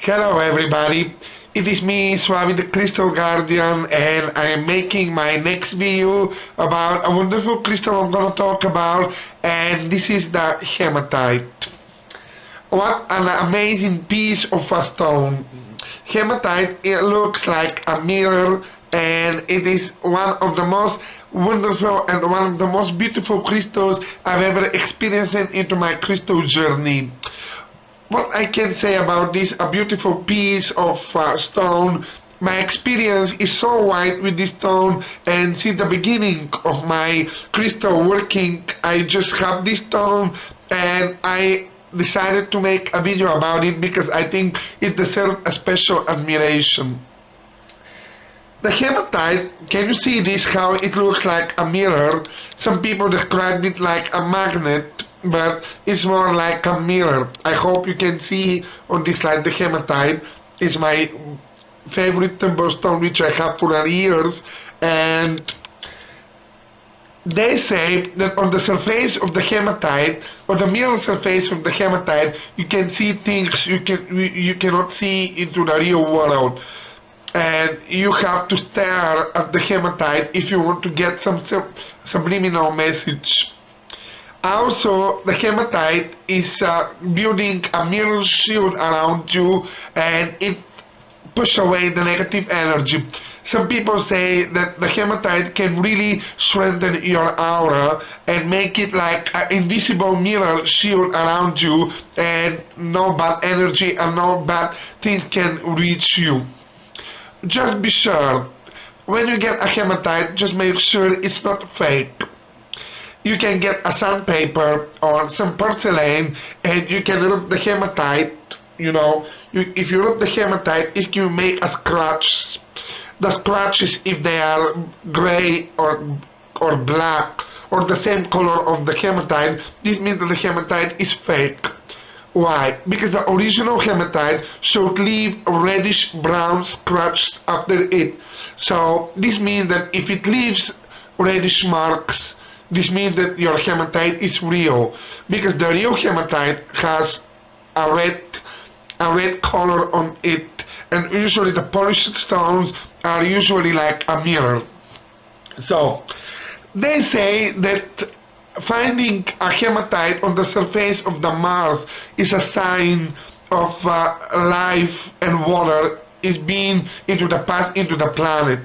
Hello everybody, it is me, Slavi the Crystal Guardian, and I am making my next video about a wonderful crystal I'm gonna talk about, and this is the Hematite. What an amazing piece of a stone. Hematite, it looks like a mirror, and it is one of the most wonderful and one of the most beautiful crystals I've ever experienced into my crystal journey. What I can say about this a beautiful piece of stone, my experience is so wide with this stone, and since the beginning of my crystal working I just have this stone, and I decided to make a video about it because I think it deserves a special admiration. The hematite, can you see this, how it looks like a mirror? Some people describe it like a magnet, but it's more like a mirror. I hope you can see on this slide the hematite is my favorite temple stone which I have for years, and they say that on the surface of the hematite, or the mirror surface of the hematite, you can see things you cannot see into the real world. And you have to stare at the hematite if you want to get some subliminal message. Also, the hematite is building a mirror shield around you, and it pushes away the negative energy. Some people say that the hematite can really strengthen your aura and make it like an invisible mirror shield around you, and no bad energy and no bad thing can reach you. Just be sure, when you get a hematite, just make sure it's not fake. You can get a sandpaper or some porcelain and you can rub the hematite, if you rub the hematite, it can make a scratch. The scratches, if they are gray or black or the same color of the hematite, this means that the hematite is fake. Why? Because the original hematite should leave reddish brown scratches after it. So this means that if it leaves reddish marks, this means that your hematite is real. Because the real hematite has a red color on it, and usually the polished stones are usually like a mirror. So they say that finding a hematite on the surface of the Mars is a sign of life and water is being into the path into the planet.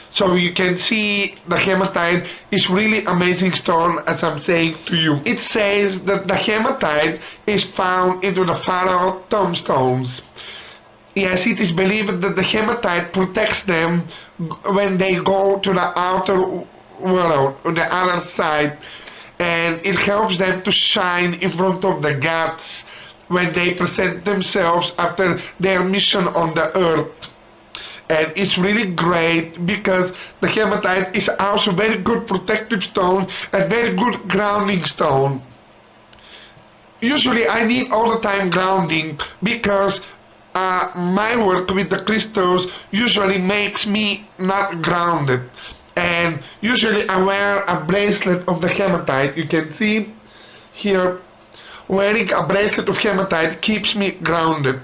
So you can see the hematite is really amazing stone, as I'm saying to you. It says that the hematite is found into the pharaoh tombstones. Yes, it is believed that the hematite protects them when they go to the outer world, on the other side, and it helps them to shine in front of the gods when they present themselves after their mission on the earth. And it's really great because the hematite is also very good protective stone and very good grounding stone. Usually I need all the time grounding because my work with the crystals usually makes me not grounded. And usually I wear a bracelet of the hematite. You can see here, wearing a bracelet of hematite keeps me grounded.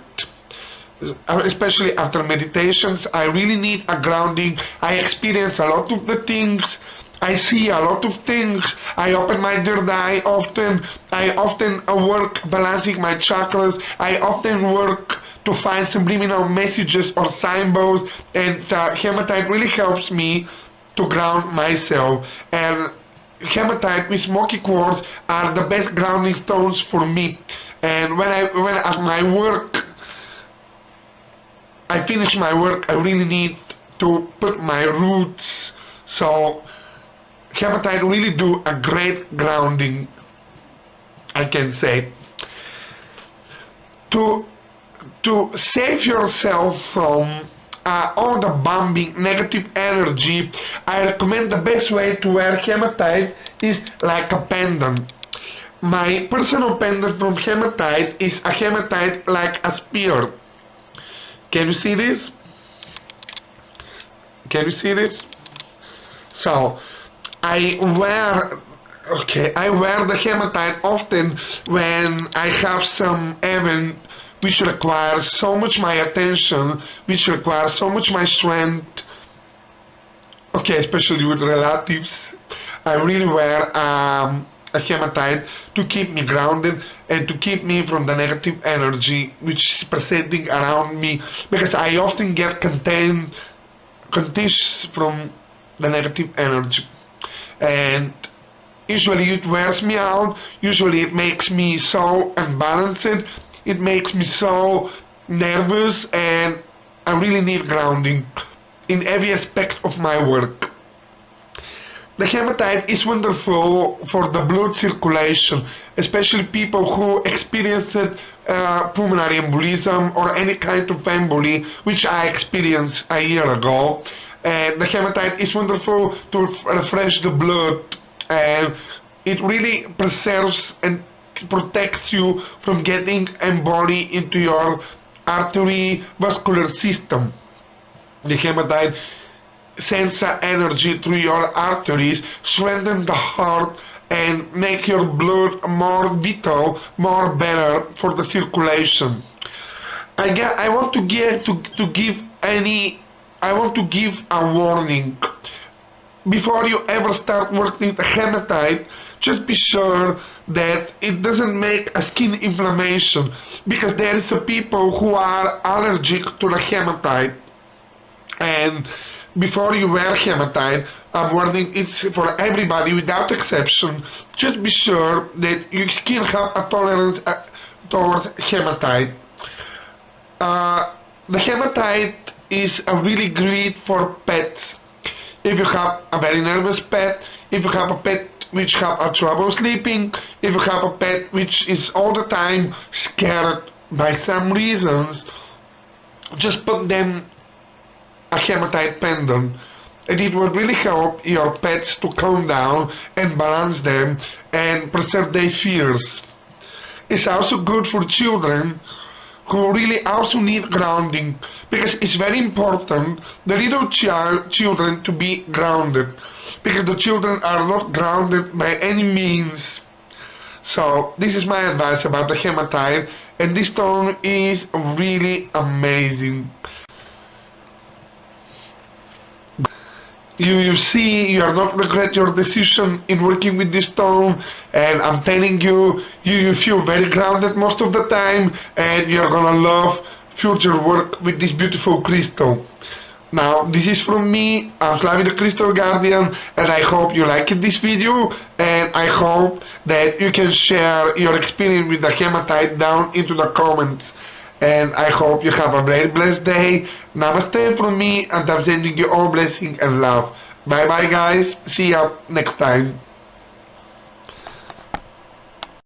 Especially after meditations, I really need a grounding. I experience a lot of the things. I see a lot of things. I open my third eye often. I often work balancing my chakras. I often work to find subliminal messages or symbols, and hematite really helps me to ground myself. And hematite with smoky quartz are the best grounding stones for me. And when at my work, I finish my work, I really need to put my roots. So hematite really do a great grounding, I can say. To save yourself from all the bombing negative energy, I recommend the best way to wear hematite is like a pendant. My personal pendant from hematite is a hematite like a spear. Can you see this? Can you see this? So I wear the hematite often when I have some event which requires so much my attention, which requires so much my strength. Okay, especially with relatives. I really wear a hematite to keep me grounded and to keep me from the negative energy which is presenting around me, because I often get contagious from the negative energy. And usually it wears me out, usually it makes me so unbalanced, it makes me so nervous, and I really need grounding in every aspect of my work. The hematite is wonderful for the blood circulation, especially people who experienced pulmonary embolism or any kind of emboli, which I experienced a year ago. And the hematite is wonderful to refresh the blood, and it really preserves and protects you from getting emboli into your artery vascular system. The hematite sends energy through your arteries, strengthen the heart, and make your blood more vital, more better for the circulation. I want to give a warning. Before you ever start working with a hematite, just be sure that it doesn't make a skin inflammation, because there is a people who are allergic to the hematite. And before you wear hematite, I'm warning, it's for everybody without exception. Just be sure that your skin have a tolerance towards hematite. The hematite is a really great for pets. If you have a very nervous pet, if you have a pet which have a trouble sleeping, if you have a pet which is all the time scared by some reasons, just put them a hematite pendant, and it will really help your pets to calm down and balance them and preserve their fears. It's also good for children who really also need grounding, because it's very important the little children to be grounded, because the children are not grounded by any means. So this is my advice about the hematite, and this stone is really amazing. You see, you are not regret your decision in working with this stone, and I'm telling you, you feel very grounded most of the time, and you're gonna love future work with this beautiful crystal. Now, this is from me, I'm Slavi the Crystal Guardian, and I hope you liked this video, and I hope that you can share your experience with the hematite down into the comments. And I hope you have a very blessed day. Namaste from me, and I'm sending you all blessing and love. Bye bye guys, see ya next time.